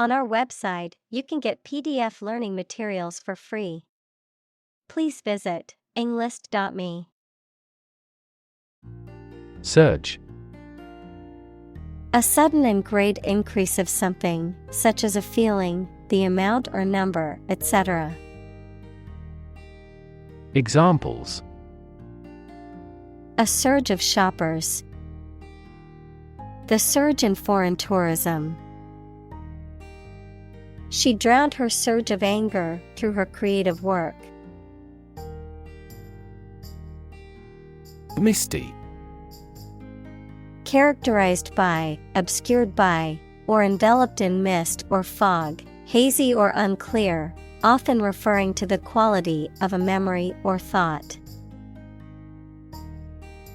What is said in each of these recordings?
On our website, you can get PDF learning materials for free. Please visit englist.me. Surge. A sudden and great increase of something, such as a feeling, the amount or number, etc. Examples: A surge of shoppers. The surge in foreign tourism. She drowned her surge of anger through her creative work. Misty. Characterized by, obscured by, or enveloped in mist or fog, hazy or unclear, often referring to the quality of a memory or thought.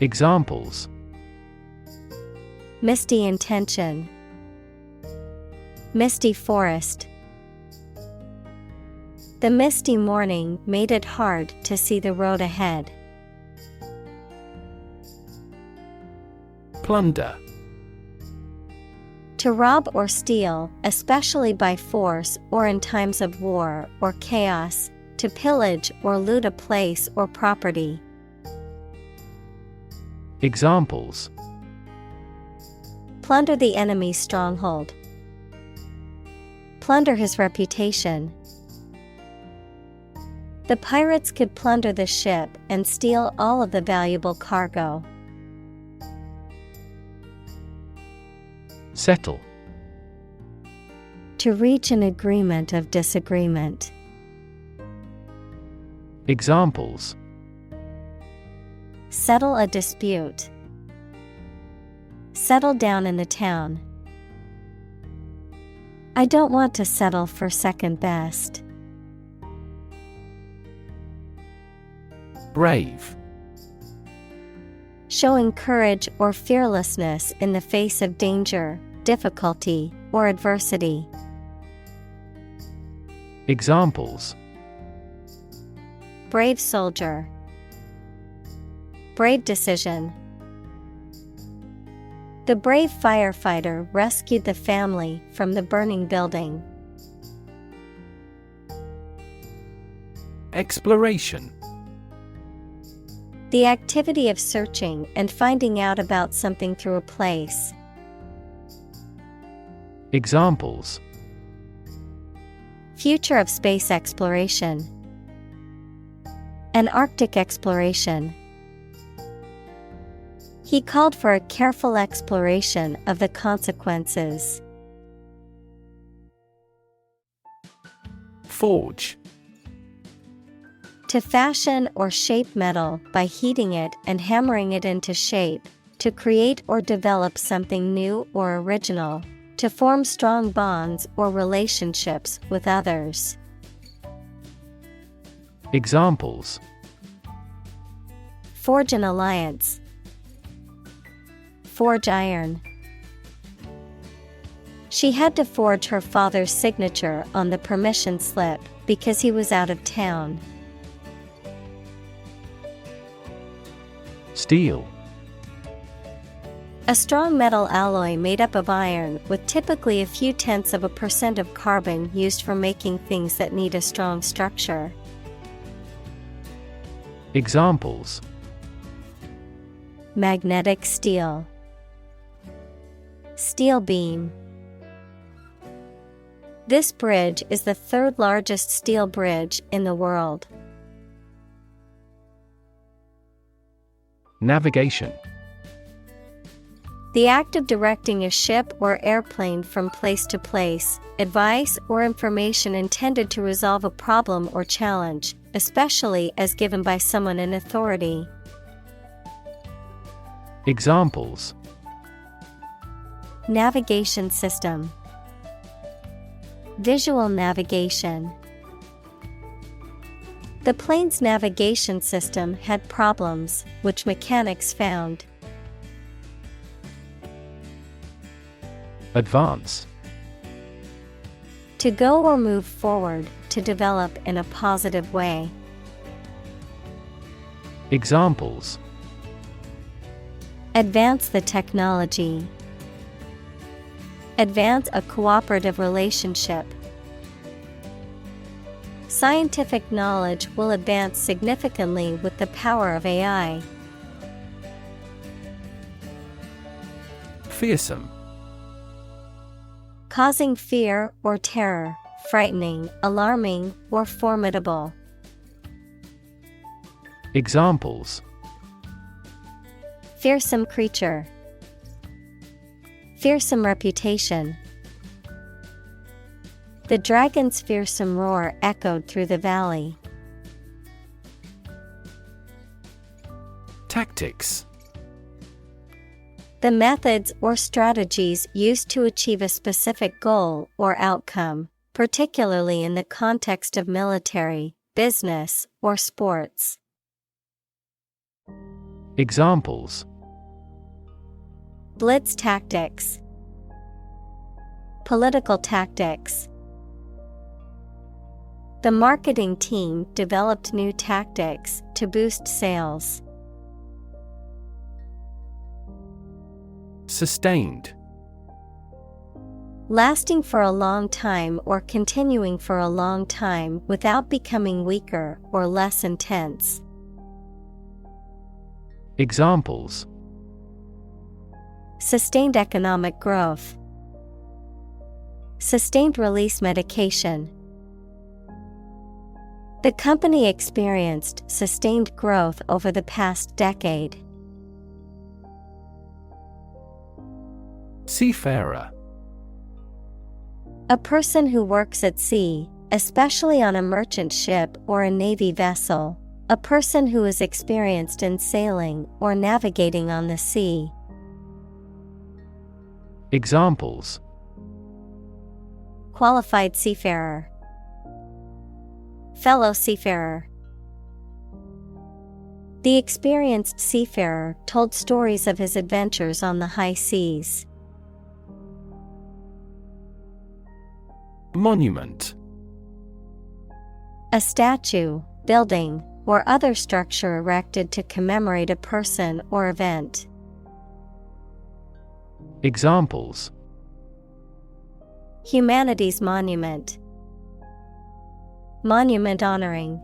Examples: Misty intention. Misty forest. The misty morning made it hard to see the road ahead. Plunder. To rob or steal, especially by force or in times of war or chaos, to pillage or loot a place or property. Examples: Plunder the enemy's stronghold. Plunder his reputation. The pirates could plunder the ship and steal all of the valuable cargo. Settle. To reach an agreement of disagreement. Examples: Settle a dispute. Settle down in the town. I don't want to settle for second best. Brave. Showing courage or fearlessness in the face of danger, difficulty, or adversity. Examples: Brave soldier. Brave decision. The brave firefighter rescued the family from the burning building. Exploration. The activity of searching and finding out about something through a place. Examples: Future of space exploration. An Arctic exploration. He called for a careful exploration of the consequences. Forge. To fashion or shape metal by heating it and hammering it into shape, to create or develop something new or original, to form strong bonds or relationships with others. Examples: Forge an alliance. Forge iron. She had to forge her father's signature on the permission slip because he was out of town. Steel. A strong metal alloy made up of iron with typically a few tenths of a % of carbon used for making things that need a strong structure. Examples: Magnetic steel. Steel beam. This bridge is the third largest steel bridge in the world. Navigation. The act of directing a ship or airplane from place to place, advice or information intended to resolve a problem or challenge, especially as given by someone in authority. Examples: Navigation system. Visual navigation. The plane's navigation system had problems, which mechanics found. Advance. To go or move forward, to develop in a positive way. Examples: Advance the technology. Advance a cooperative relationship. Scientific knowledge will advance significantly with the power of AI. Fearsome. Causing fear or terror, frightening, alarming, or formidable. Examples: Fearsome creature. Fearsome reputation. The dragon's fearsome roar echoed through the valley. Tactics. The methods or strategies used to achieve a specific goal or outcome, particularly in the context of military, business, or sports. Examples: Blitz tactics. Political tactics. The marketing team developed new tactics to boost sales. Sustained. Lasting for a long time or continuing for a long time without becoming weaker or less intense. Examples: Sustained economic growth. Sustained release medication. The company experienced sustained growth over the past decade. Seafarer. A person who works at sea, especially on a merchant ship or a navy vessel. A person who is experienced in sailing or navigating on the sea. Examples: Qualified seafarer. Fellow seafarer. The experienced seafarer told stories of his adventures on the high seas. Monument. A statue, building, or other structure erected to commemorate a person or event. Examples: Humanities monument. Monument honoring.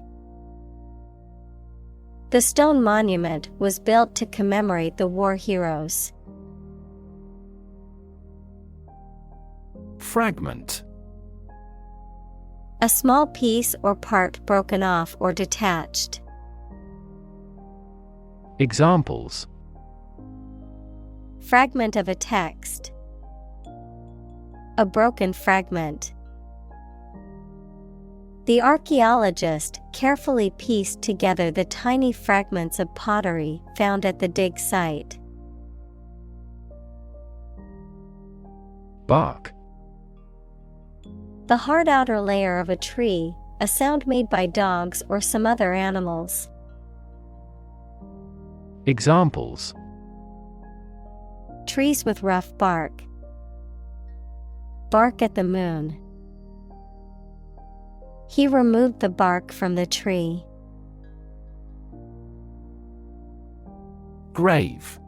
The stone monument was built to commemorate the war heroes. Fragment. A small piece or part broken off or detached. Examples: Fragment of a text. A broken fragment. The archaeologist carefully pieced together the tiny fragments of pottery found at the dig site. Bark. The hard outer layer of a tree, a sound made by dogs or some other animals. Examples: Trees with rough bark. Bark at the moon. He removed the bark from the tree. Grave.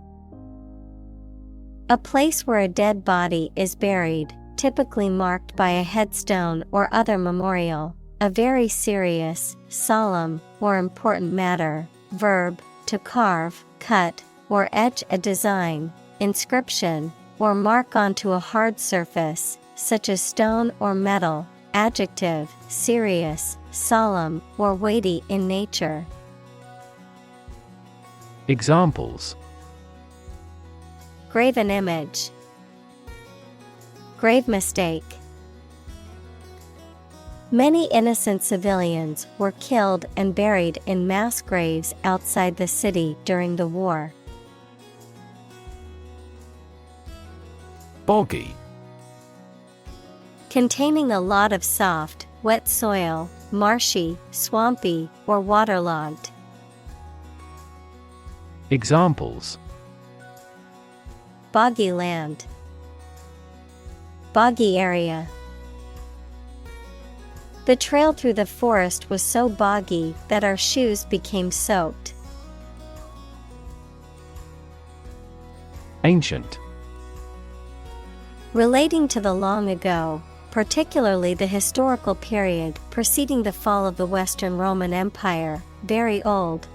A place where a dead body is buried, typically marked by a headstone or other memorial, a very serious, solemn, or important matter. Verb, to carve, cut, or etch a design, inscription, or mark onto a hard surface, such as stone or metal. Adjective, serious, solemn, or weighty in nature. Examples: Graven image. Grave mistake. Many innocent civilians were killed and buried in mass graves outside the city during the war. Boggy. Containing a lot of soft, wet soil, marshy, swampy, or waterlogged. Examples: Boggy land. Boggy area. The trail through the forest was so boggy that our shoes became soaked. Ancient. Relating to the long ago, particularly the historical period preceding the fall of the Western Roman Empire, very old.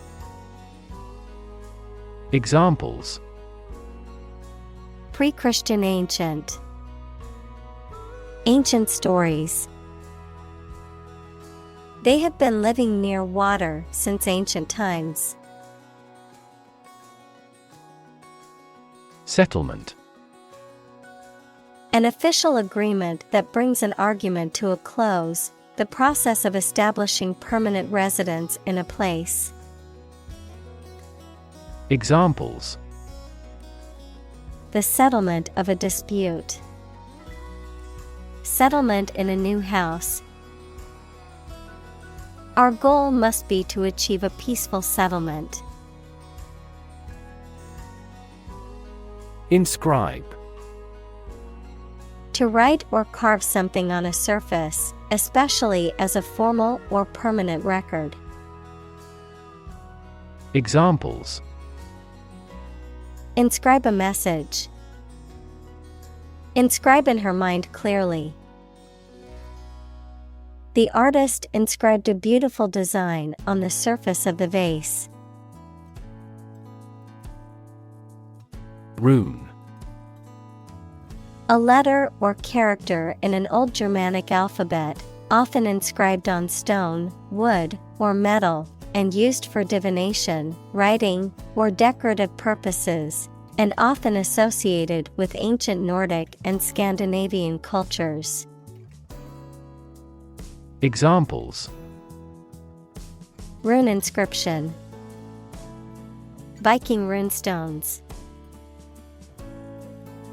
Examples: Pre-Christian ancient. Ancient stories. They have been living near water since ancient times. Settlement. An official agreement that brings an argument to a close, the process of establishing permanent residence in a place. Examples: The settlement of a dispute. Settlement in a new house. Our goal must be to achieve a peaceful settlement. Inscribe. To write or carve something on a surface, especially as a formal or permanent record. Examples: Inscribe a message. Inscribe in her mind clearly. The artist inscribed a beautiful design on the surface of the vase. Rune. A letter or character in an old Germanic alphabet, often inscribed on stone, wood, or metal, and used for divination, writing, or decorative purposes, and often associated with ancient Nordic and Scandinavian cultures. Examples: Rune inscription. Viking runestones.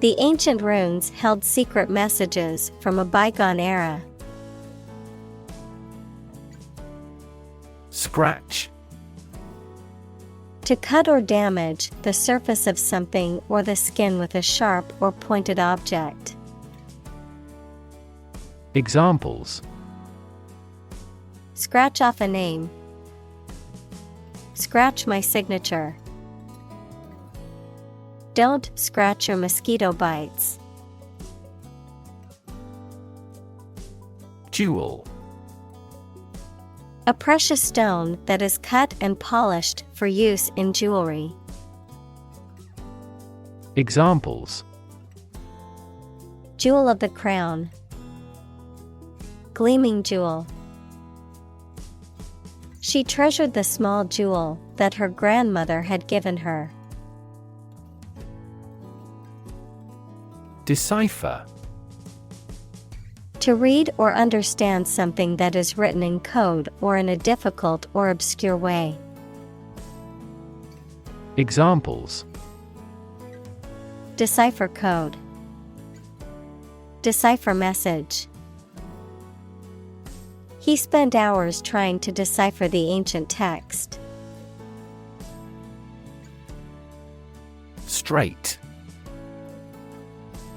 The ancient runes held secret messages from a bygone era. Scratch. To cut or damage the surface of something or the skin with a sharp or pointed object. Examples: Scratch off a name. Scratch my signature. Don't scratch your mosquito bites. Jewel. A precious stone that is cut and polished for use in jewelry. Examples: Jewel of the crown. Gleaming jewel. She treasured the small jewel that her grandmother had given her. Decipher. To read or understand something that is written in code or in a difficult or obscure way. Examples: Decipher code. Decipher message. He spent hours trying to decipher the ancient text. Straight.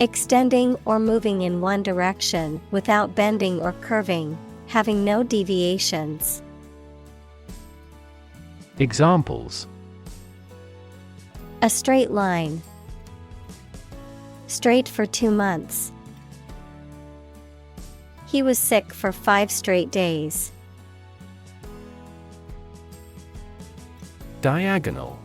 Extending or moving in one direction without bending or curving, having no deviations. Examples: A straight line. Straight for 2 months. He was sick for 5 straight days. Diagonal.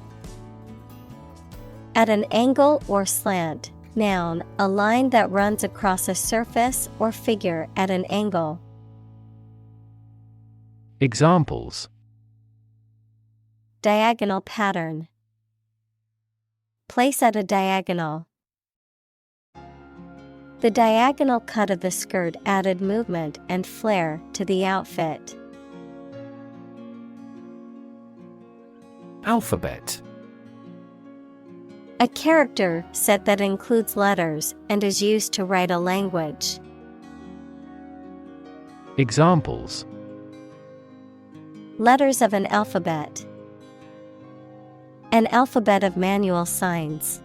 At an angle or slant. Noun, a line that runs across a surface or figure at an angle. Examples: Diagonal pattern. Place at a diagonal. The diagonal cut of the skirt added movement and flair to the outfit. Alphabet. A character set that includes letters and is used to write a language. Examples: Letters of an alphabet. An alphabet of manual signs.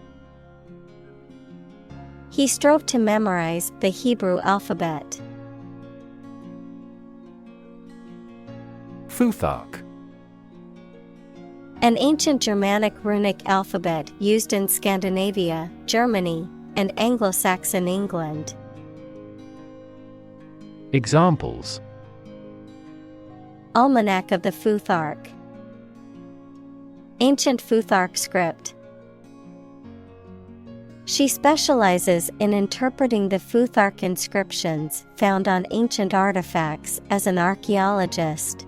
He strove to memorize the Hebrew alphabet. Futhark. An ancient Germanic runic alphabet used in Scandinavia, Germany, and Anglo-Saxon England. Examples: Almanac of the Futhark. Ancient Futhark script. She specializes in interpreting the Futhark inscriptions found on ancient artifacts as an archaeologist.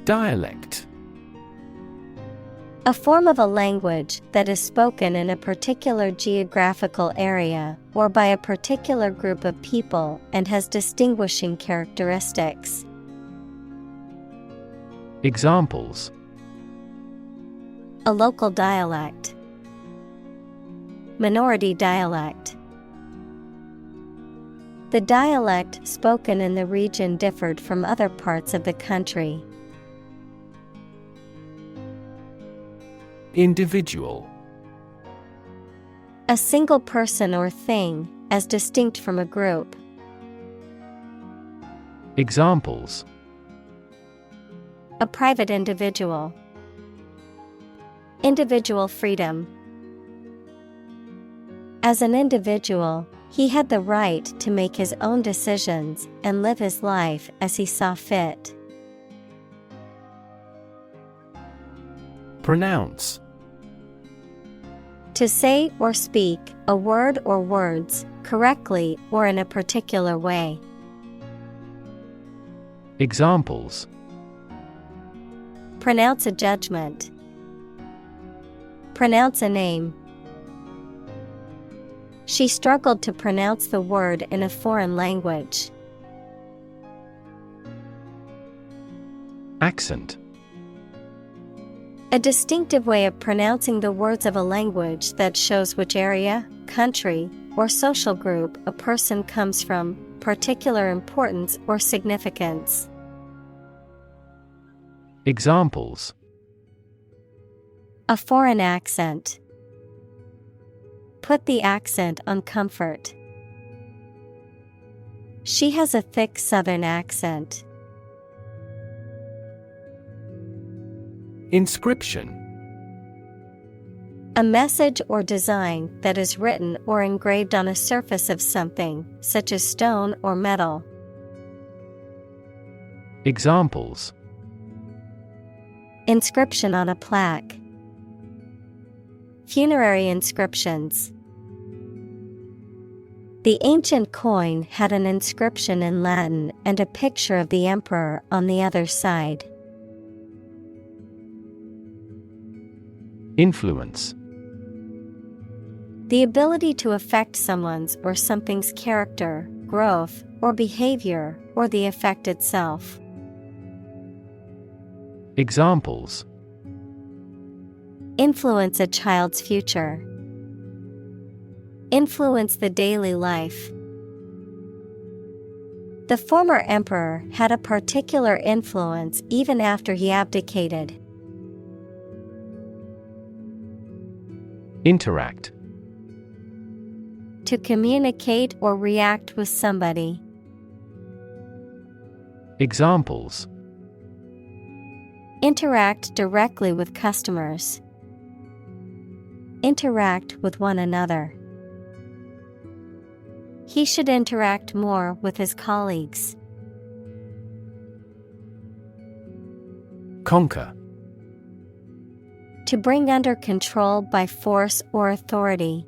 Dialect. A form of a language that is spoken in a particular geographical area or by a particular group of people and has distinguishing characteristics. Examples: A local dialect. Minority dialect. The dialect spoken in the region differed from other parts of the country. Individual. A single person or thing, as distinct from a group. Examples: A private individual. Individual freedom. As an individual, he had the right to make his own decisions and live his life as he saw fit. Pronounce. To say or speak a word or words correctly or in a particular way. Examples: Pronounce a judgment. Pronounce a name. She struggled to pronounce the word in a foreign language. Accent. A distinctive way of pronouncing the words of a language that shows which area, country, or social group a person comes from, particular importance or significance. Examples: A foreign accent. Put the accent on comfort. She has a thick Southern accent. Inscription. A message or design that is written or engraved on a surface of something, such as stone or metal. Examples: Inscription on a plaque. Funerary inscriptions. The ancient coin had an inscription in Latin and a picture of the emperor on the other side. Influence. The ability to affect someone's or something's character, growth, or behavior, or the effect itself. Examples: Influence a child's future. Influence the daily life. The former emperor had a particular influence even after he abdicated. Interact. To communicate or react with somebody. Examples: Interact directly with customers. Interact with one another. He should interact more with his colleagues. Conquer. To bring under control by force or authority.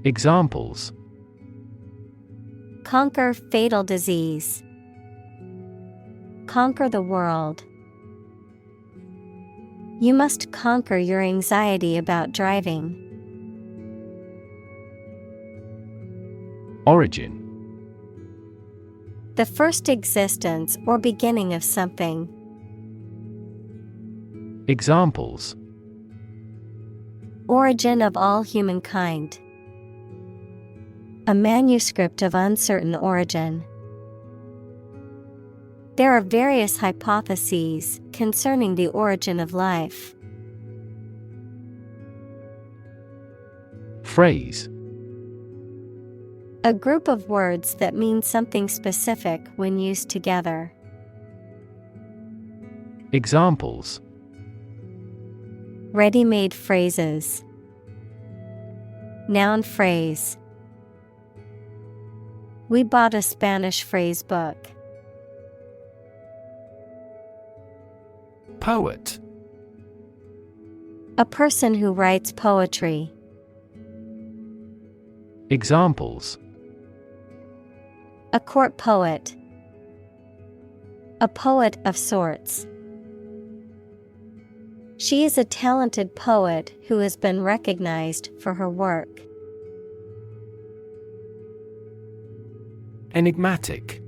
Examples: Conquer fatal disease. Conquer the world. You must conquer your anxiety about driving. Origin. The first existence or beginning of something. Examples: Origin of all humankind. A manuscript of uncertain origin. There are various hypotheses concerning the origin of life. Phrase. A group of words that mean something specific when used together. Examples: Ready-made phrases. Noun phrase. We bought a Spanish phrase book. Poet. A person who writes poetry. Examples: A court poet. A poet of sorts. She is a talented poet who has been recognized for her work. Enigmatic.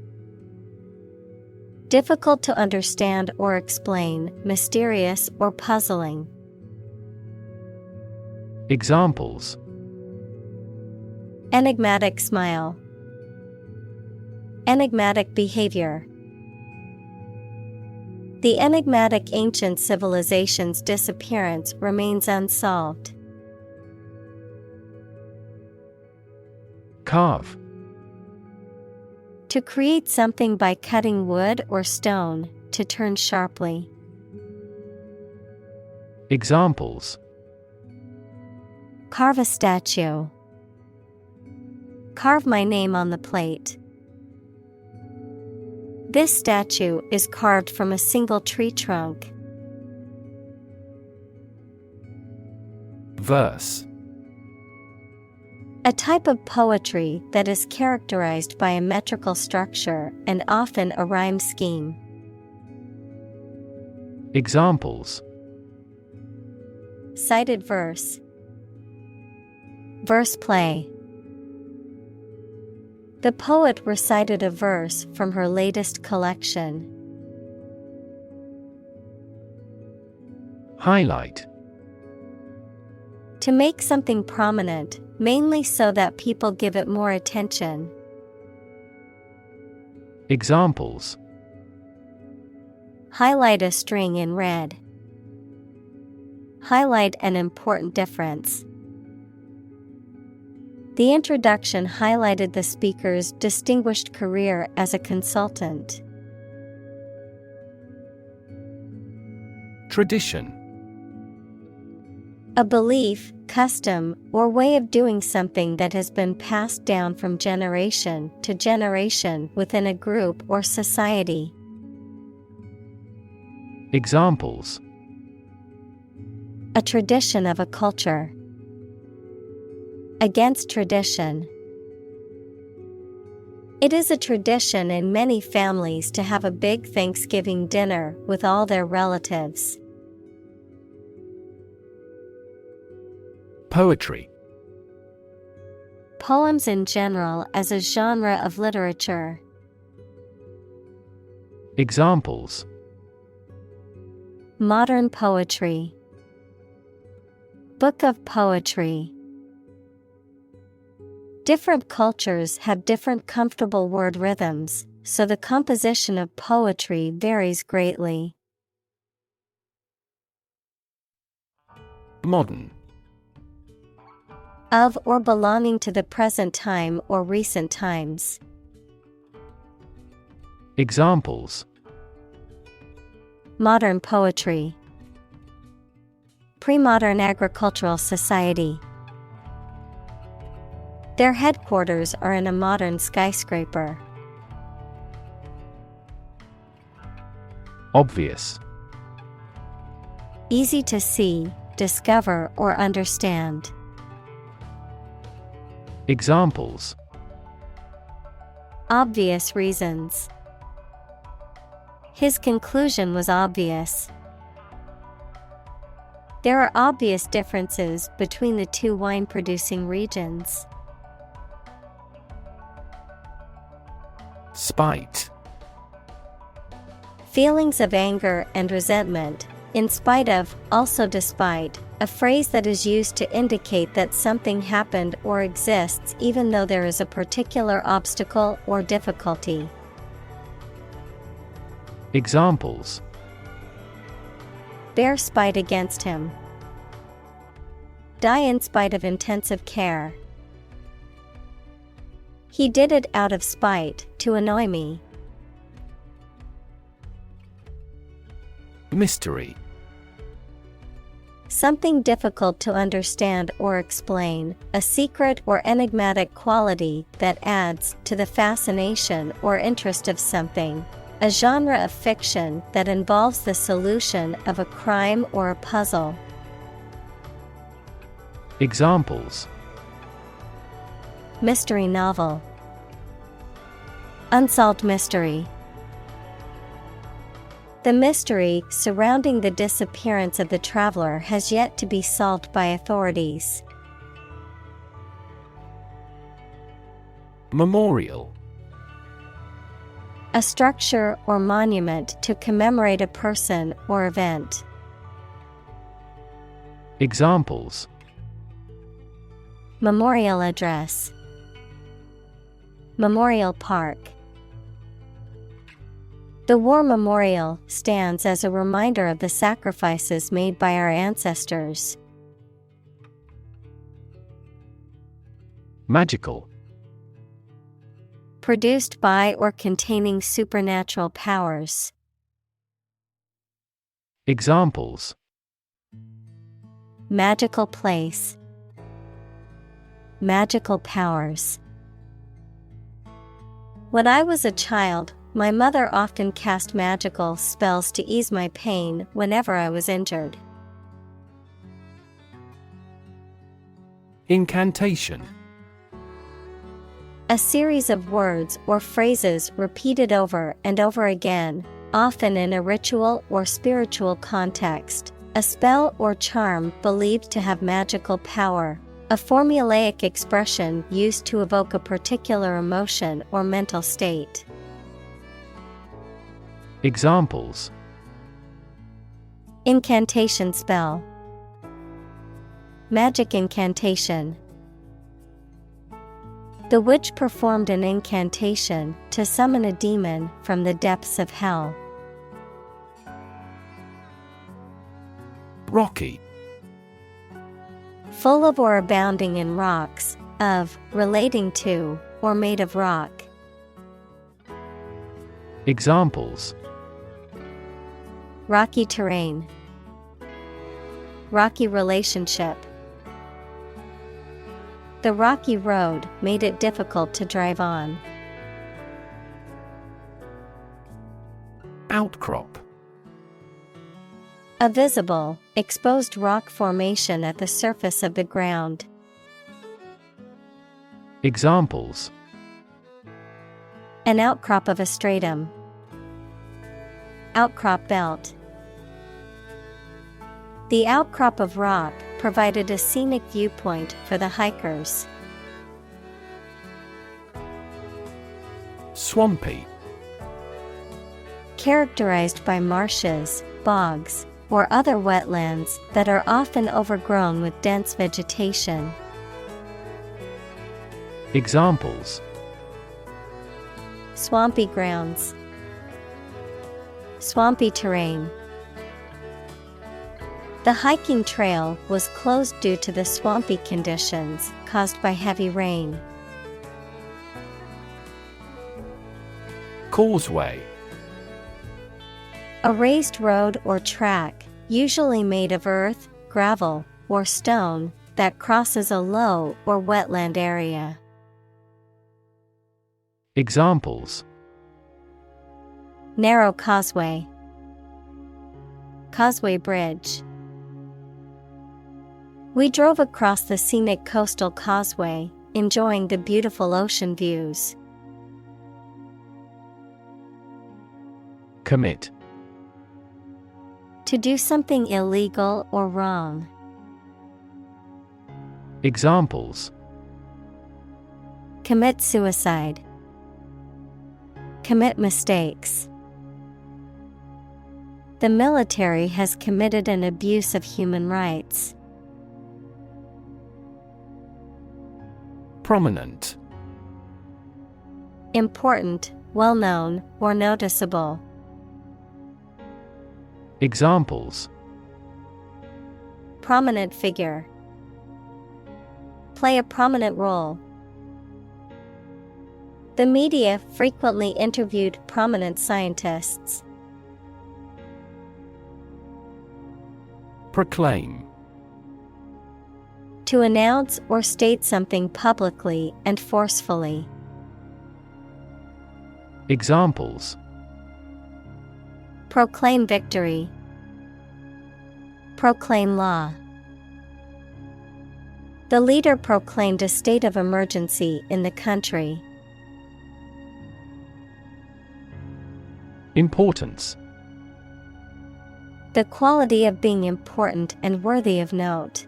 Difficult to understand or explain, mysterious or puzzling. Examples: Enigmatic smile. Enigmatic behavior. The enigmatic ancient civilization's disappearance remains unsolved. Carve. To create something by cutting wood or stone, to turn sharply. Examples: Carve a statue. Carve my name on the plate. This statue is carved from a single tree trunk. Verse. A type of poetry that is characterized by a metrical structure and often a rhyme scheme. Examples: Cited verse. Verse play. The poet recited a verse from her latest collection. Highlight. To make something prominent, mainly so that people give it more attention. Examples: Highlight a string in red. Highlight an important difference. The introduction highlighted the speaker's distinguished career as a consultant. Tradition. A belief, custom, or way of doing something that has been passed down from generation to generation within a group or society. Examples: A tradition of a culture. Against tradition. It is a tradition in many families to have a big Thanksgiving dinner with all their relatives. Poetry. Poems in general as a genre of literature. Examples: Modern poetry. Book of poetry. Different cultures have different comfortable word rhythms, so the composition of poetry varies greatly. Modern. Of or belonging to the present time or recent times. Examples: Modern poetry. Pre-modern agricultural society. Their headquarters are in a modern skyscraper. Obvious. Easy to see, discover, or understand. Examples: Obvious reasons. His conclusion was obvious. There are obvious differences between the two wine-producing regions. Spite. Feelings of anger and resentment, in spite of, also despite, a phrase that is used to indicate that something happened or exists even though there is a particular obstacle or difficulty. Examples: Bear spite against him. Die in spite of intensive care. He did it out of spite, to annoy me. Mystery. Something difficult to understand or explain, a secret or enigmatic quality that adds to the fascination or interest of something. A genre of fiction that involves the solution of a crime or a puzzle. Examples: Mystery novel. Unsolved mystery. The mystery surrounding the disappearance of the traveler has yet to be solved by authorities. Memorial. A structure or monument to commemorate a person or event. Examples: Memorial address. Memorial park. The war memorial stands as a reminder of the sacrifices made by our ancestors. Magical. Produced by or containing supernatural powers. Examples: Magical place. Magical powers. When I was a child, my mother often cast magical spells to ease my pain whenever I was injured. Incantation. A series of words or phrases repeated over and over again, often in a ritual or spiritual context. A spell or charm believed to have magical power. A formulaic expression used to evoke a particular emotion or mental state. Examples: Incantation spell. Magic incantation. The witch performed an incantation to summon a demon from the depths of hell. Rocky. Full of or abounding in rocks, of, relating to, or made of rock. Examples: Rocky terrain. Rocky relationship. The rocky road made it difficult to drive on. Outcrop. A visible, exposed rock formation at the surface of the ground. Examples: An outcrop of a stratum. Outcrop belt. The outcrop of rock provided a scenic viewpoint for the hikers. Swampy. Characterized by marshes, bogs, or other wetlands that are often overgrown with dense vegetation. Examples: Swampy grounds. Swampy terrain. The hiking trail was closed due to the swampy conditions caused by heavy rain. Causeway. A raised road or track, usually made of earth, gravel, or stone, that crosses a low or wetland area. Examples: Narrow causeway. Causeway bridge. We drove across the scenic coastal causeway, enjoying the beautiful ocean views. Commit. To do something illegal or wrong. Examples: Commit suicide. Commit mistakes. The military has committed an abuse of human rights. Prominent. Important, well-known, or noticeable. Examples: Prominent figure. Play a prominent role. The media frequently interviewed prominent scientists. Proclaim. To announce or state something publicly and forcefully. Examples: Proclaim victory. Proclaim law. The leader proclaimed a state of emergency in the country. Importance: The quality of being important and worthy of note.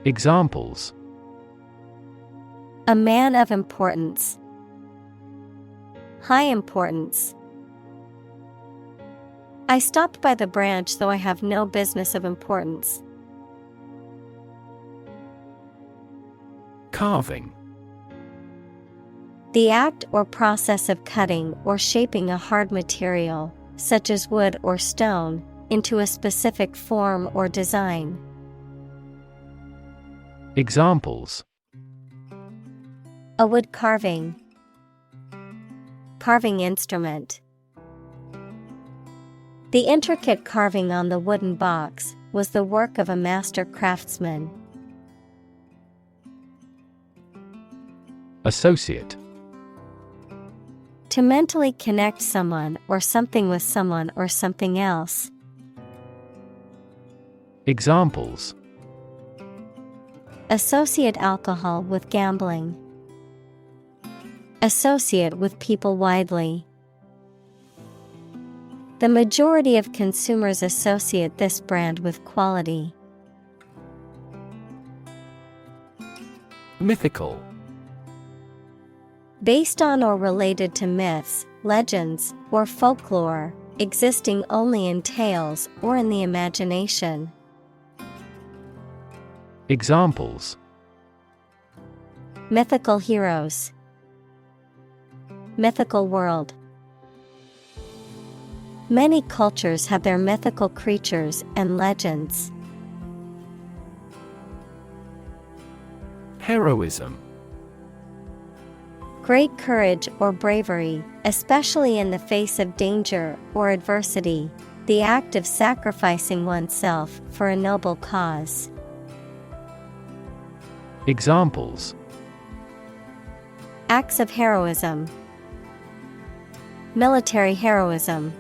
Examples: A man of importance. High importance. I stopped by the branch though I have no business of importance. Carving. The act or process of cutting or shaping a hard material, such as wood or stone, into a specific form or design. Examples: A wood carving. Carving instrument. The intricate carving on the wooden box was the work of a master craftsman. Associate. To mentally connect someone or something with someone or something else. Examples: Associate alcohol with gambling. Associate with people widely. The majority of consumers associate this brand with quality. Mythical. Based on or related to myths, legends, or folklore, existing only in tales or in the imagination. Examples: Mythical heroes. Mythical world. Many cultures have their mythical creatures and legends. Heroism. Great courage or bravery, especially in the face of danger or adversity, the act of sacrificing oneself for a noble cause. Examples: Acts of heroism. Military heroism.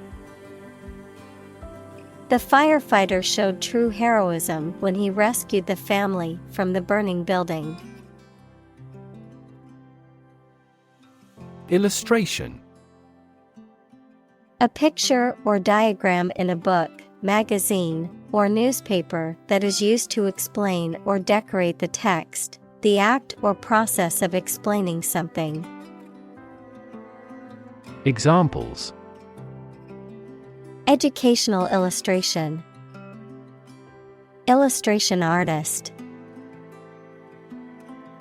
The firefighter showed true heroism when he rescued the family from the burning building. Illustration. A picture or diagram in a book, magazine, or newspaper that is used to explain or decorate the text, the act or process of explaining something. Examples: Educational illustration. Illustration artist.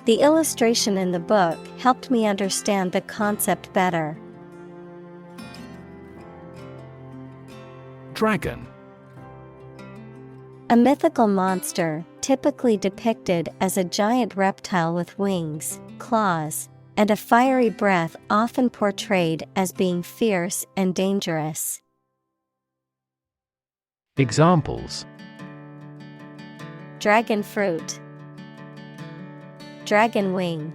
The illustration in the book helped me understand the concept better. Dragon. A mythical monster, typically depicted as a giant reptile with wings, claws, and a fiery breath, often portrayed as being fierce and dangerous. Examples: Dragon fruit. Dragon wing.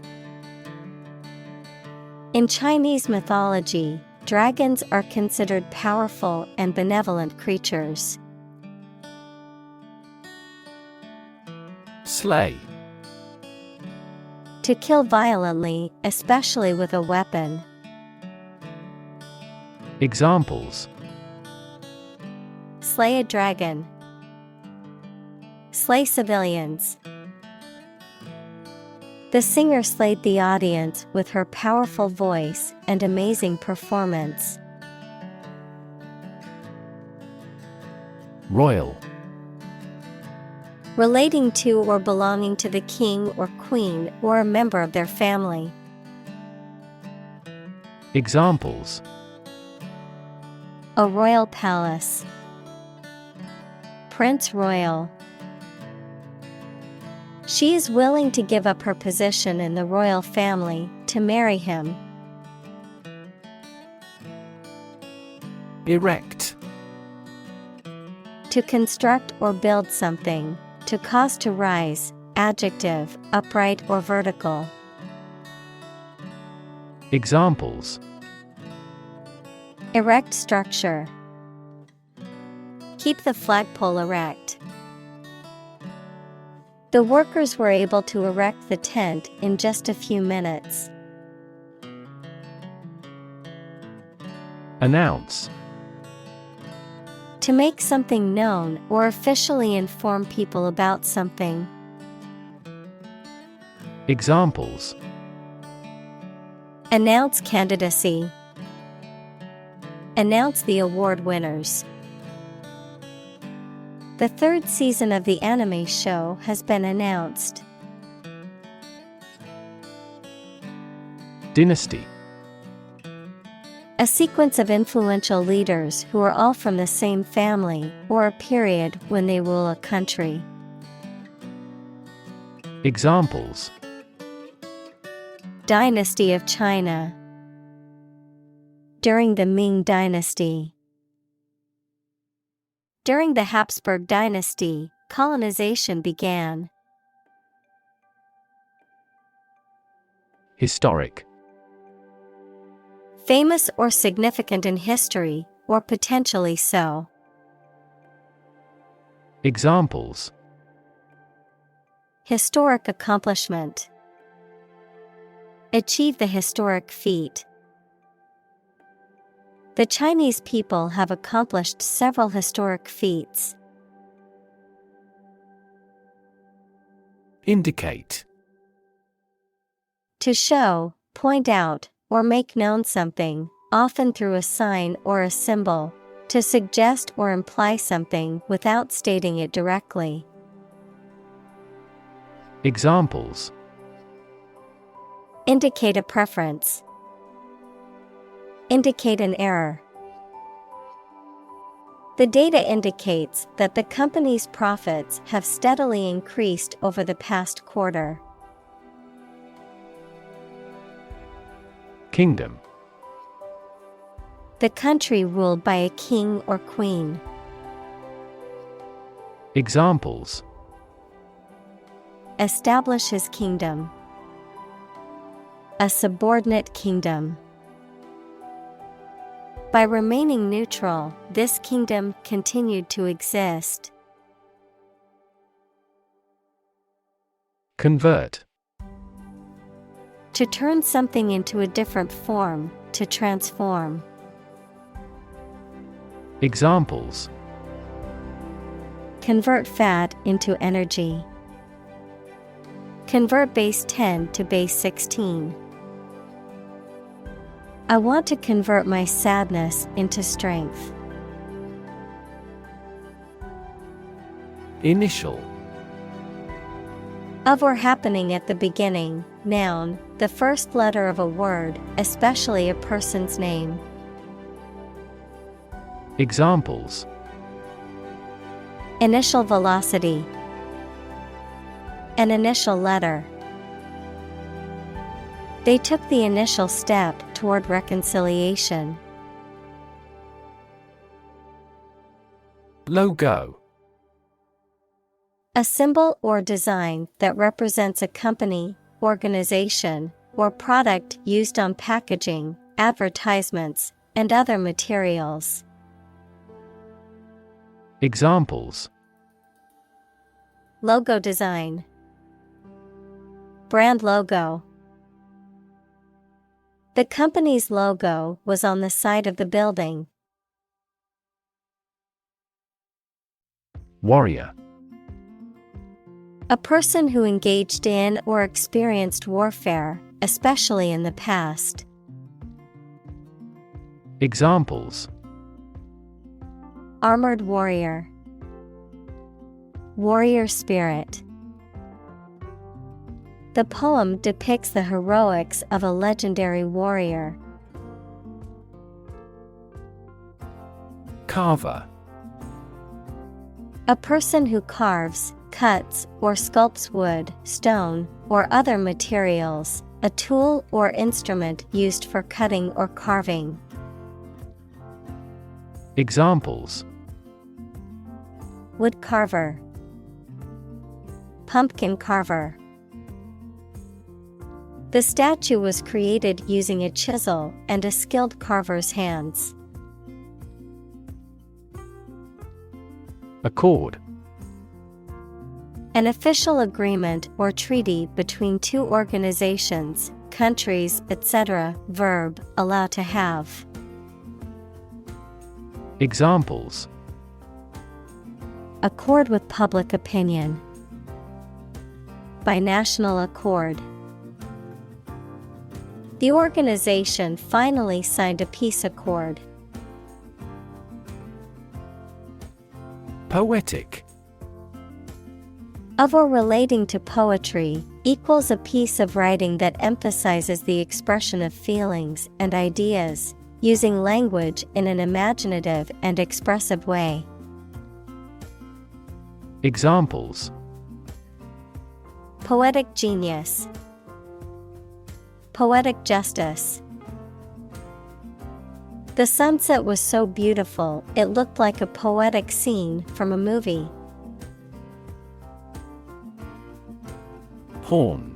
In Chinese mythology, dragons are considered powerful and benevolent creatures. Slay. To kill violently, especially with a weapon. Examples: Slay a dragon. Slay civilians. The singer slayed the audience with her powerful voice and amazing performance. Royal. Relating to or belonging to the king or queen or a member of their family. Examples: A royal palace. Prince Royal. She is willing to give up her position in the royal family to marry him. Erect. To construct or build something, to cause to rise, adjective, upright or vertical. Examples: Erect structure. Keep the flagpole erect. The workers were able to erect the tent in just a few minutes. Announce. To make something known or officially inform people about something. Examples: Announce candidacy. Announce the award winners. The third season of the anime show has been announced. Dynasty. A sequence of influential leaders who are all from the same family or a period when they rule a country. Examples: Dynasty of China. During the Ming Dynasty. During the Habsburg Dynasty, colonization began. Historic. Famous or significant in history, or potentially so. Examples: Historic accomplishment. Achieve the historic feat. The Chinese people have accomplished several historic feats. Indicate. To show, point out, or make known something, often through a sign or a symbol, to suggest or imply something without stating it directly. Examples: Indicate a preference. Indicate an error. The data indicates that the company's profits have steadily increased over the past quarter. Kingdom. The country ruled by a king or queen. Examples: Establish his kingdom. A subordinate kingdom. By remaining neutral, this kingdom continued to exist. Convert. To turn something into a different form, to transform. Examples: Convert fat into energy. Convert base 10 to base 16. I want to convert my sadness into strength. Initial. Of or happening at the beginning, noun, the first letter of a word, especially a person's name. Examples: Initial velocity. An initial letter. They took the initial step toward reconciliation. Logo. A symbol or design that represents a company, organization, or product used on packaging, advertisements, and other materials. Examples: Logo design. Brand logo. The company's logo was on the side of the building. Warrior. A person who engaged in or experienced warfare, especially in the past. Examples: Armored warrior. Warrior spirit. The poem depicts the heroics of a legendary warrior. Carver. A person who carves, cuts, or sculpts wood, stone, or other materials, a tool or instrument used for cutting or carving. Examples: Wood carver. pumpkin carver. The statue was created using a chisel and a skilled carver's hands. Accord. An official agreement or treaty between two organizations, countries, etc. Verb, allow to have. Examples: accord with public opinion. By national accord. The organization finally signed a peace accord. Poetic. Of or relating to poetry, equals a piece of writing that emphasizes the expression of feelings and ideas, using language in an imaginative and expressive way. Examples: poetic genius. Poetic justice. The sunset was so beautiful, it looked like a poetic scene from a movie. Horn.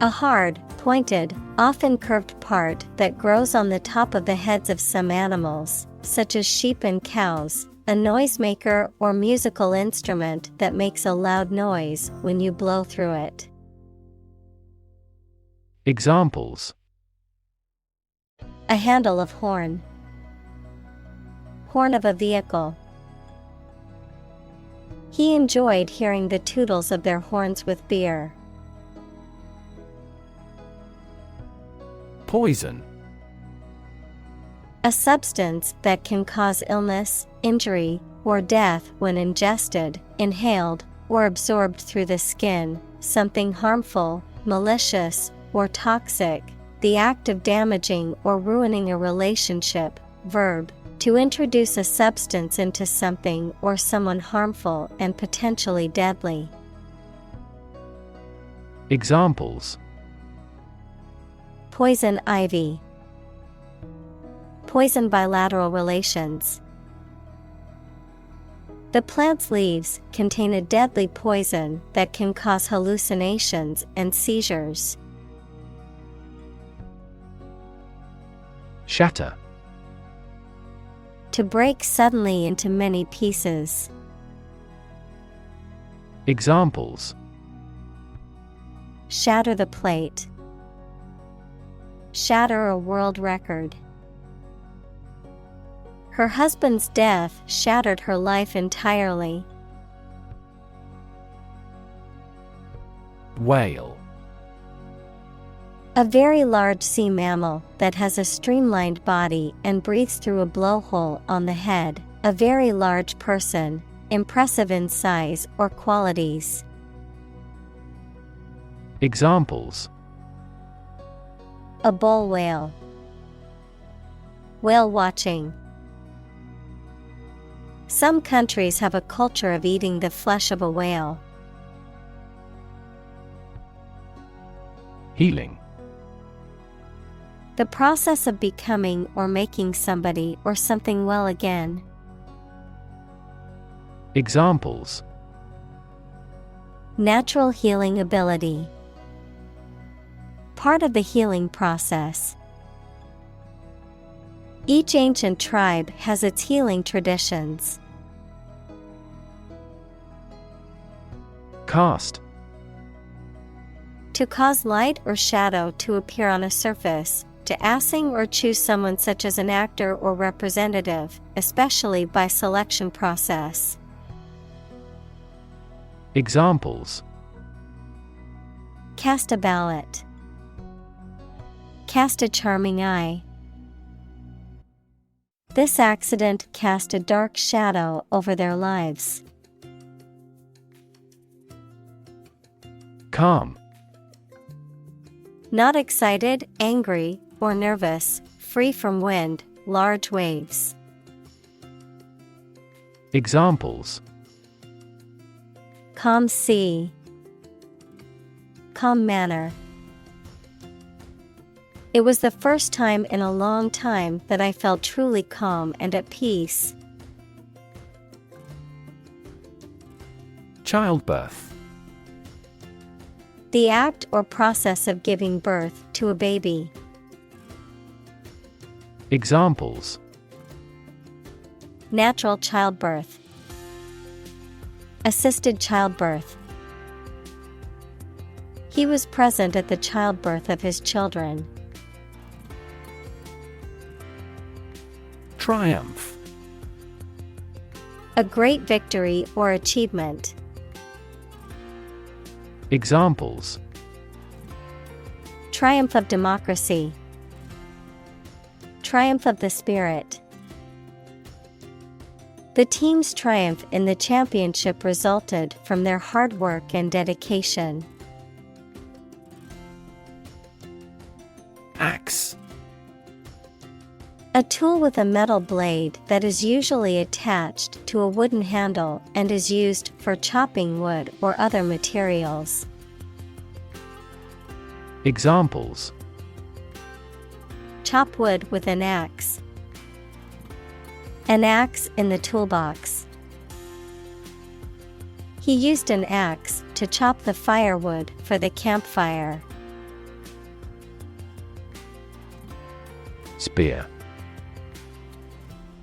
A hard, pointed, often curved part that grows on the top of the heads of some animals, such as sheep and cows, a noisemaker or musical instrument that makes a loud noise when you blow through it. Examples: a handle of horn. Horn of a vehicle. He enjoyed hearing the tootles of their horns with beer. Poison. A substance that can cause illness, injury, or death when ingested, inhaled, or absorbed through the skin, something harmful, malicious, or toxic, the act of damaging or ruining a relationship. Verb, to introduce a substance into something or someone harmful and potentially deadly. Examples: poison ivy. Poison bilateral relations. The plant's leaves contain a deadly poison that can cause hallucinations and seizures. Shatter. To break suddenly into many pieces. Examples: shatter the plate. Shatter a world record. Her husband's death shattered her life entirely. Whale. A very large sea mammal that has a streamlined body and breathes through a blowhole on the head. A very large person, impressive in size or qualities. Examples: a bull whale. Whale watching. Some countries have a culture of eating the flesh of a whale. Healing. The process of becoming or making somebody or something well again. Examples: natural healing ability. Part of the healing process. Each ancient tribe has its healing traditions. Cast. To cause light or shadow to appear on a surface, to assign or choose someone such as an actor or representative, especially by selection process. Examples: cast a ballot. Cast a charming eye. This accident cast a dark shadow over their lives. Calm. Not excited, angry, or nervous, free from wind, large waves. Examples: calm sea. Calm manner. It was the first time in a long time that I felt truly calm and at peace. Childbirth. The act or process of giving birth to a baby. Examples: Natural childbirth. Assisted childbirth. He was present at the childbirth of his children. Triumph. A great victory or achievement. Examples: Triumph of democracy. Triumph of the spirit. The team's triumph in the championship resulted from their hard work and dedication. Axe. A tool with a metal blade that is usually attached to a wooden handle and is used for chopping wood or other materials. Examples: Chop wood with an axe. An axe in the toolbox. He used an axe to chop the firewood for the campfire. Spear.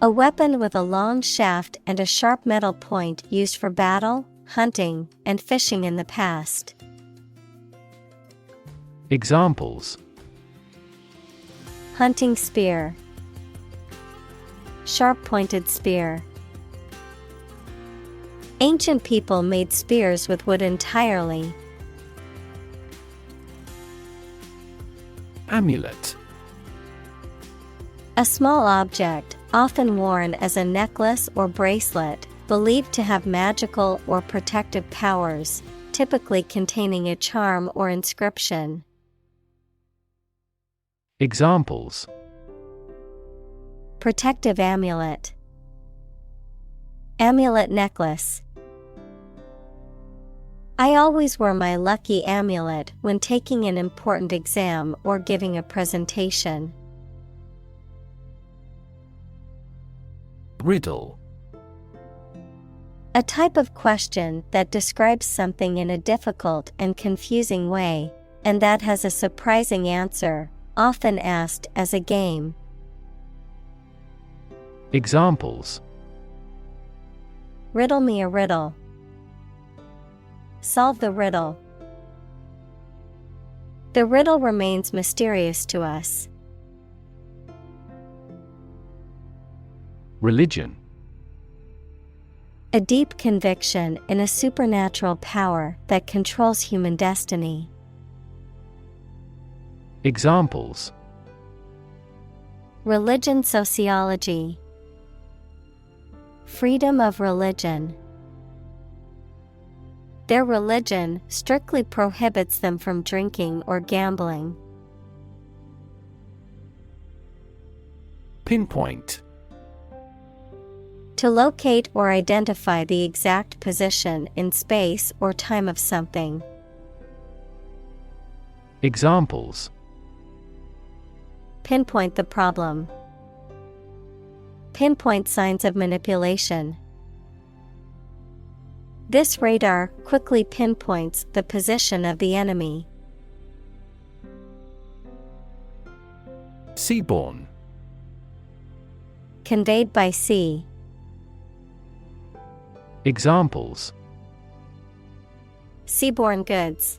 A weapon with a long shaft and a sharp metal point used for battle, hunting, and fishing in the past. Examples: Hunting spear. Sharp-pointed spear. Ancient people made spears with wood entirely. Amulet. A small object, often worn as a necklace or bracelet, believed to have magical or protective powers, typically containing a charm or inscription. Examples: Protective amulet. Amulet necklace. I always wear my lucky amulet when taking an important exam or giving a presentation. Riddle. A type of question that describes something in a difficult and confusing way, and that has a surprising answer, often asked as a game. Examples: Riddle me a riddle. Solve the riddle. The riddle remains mysterious to us. Religion. A deep conviction in a supernatural power that controls human destiny. Examples: Religion sociology. Freedom of religion. Their religion strictly prohibits them from drinking or gambling. Pinpoint. To locate or identify the exact position in space or time of something. Examples: Pinpoint the problem. Pinpoint signs of manipulation. This radar quickly pinpoints the position of the enemy. Seaborne. Conveyed by sea. Examples: Seaborne goods.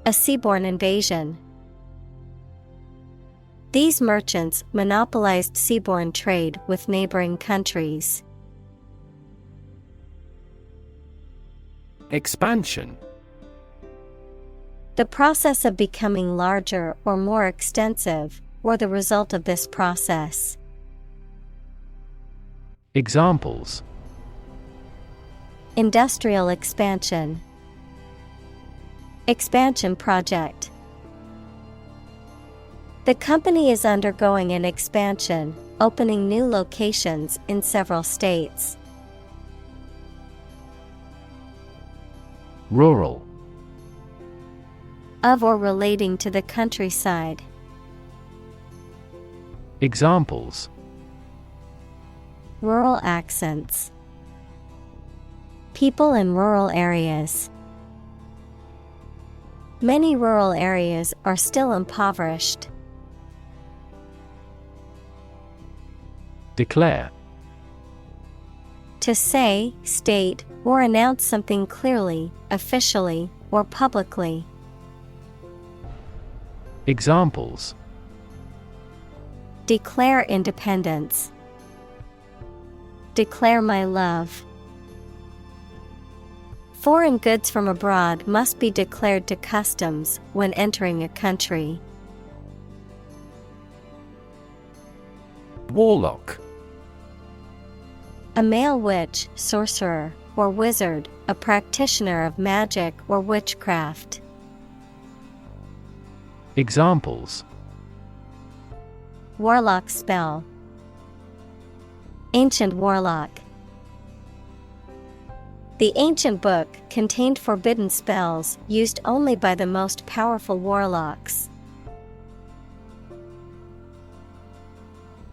A seaborne invasion. These merchants monopolized seaborne trade with neighboring countries. Expansion. The process of becoming larger or more extensive, or the result of this process. Examples: Industrial expansion. Expansion project. The company is undergoing an expansion, opening new locations in several states. Rural. Of or relating to the countryside. Examples: Rural accents. People in rural areas. Many rural areas are still impoverished. Declare. To say, state, or announce something clearly, officially, or publicly. Examples: Declare independence. Declare my love. Foreign goods from abroad must be declared to customs when entering a country. Warlock. A male witch, sorcerer, or wizard, a practitioner of magic or witchcraft. Examples: Warlock spell. Ancient warlock. The ancient book contained forbidden spells used only by the most powerful warlocks.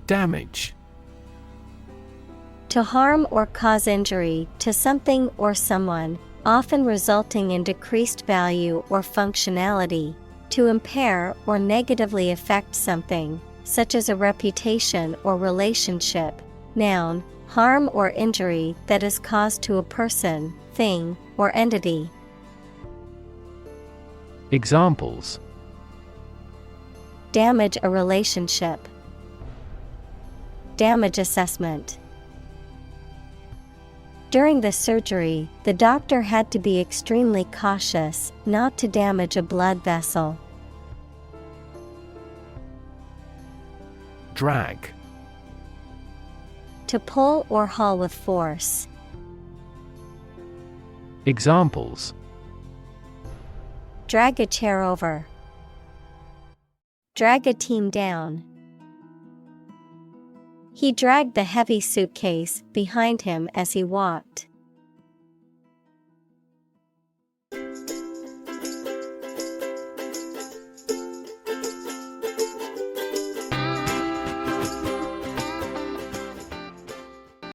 Damage. To harm or cause injury to something or someone, often resulting in decreased value or functionality. To impair or negatively affect something, such as a reputation or relationship. Noun, harm or injury that is caused to a person, thing, or entity. Examples: Damage a relationship. Damage assessment. During the surgery, the doctor had to be extremely cautious not to damage a blood vessel. Drag. To pull or haul with force. Examples: Drag a chair over. Drag a team down. He dragged the heavy suitcase behind him as he walked.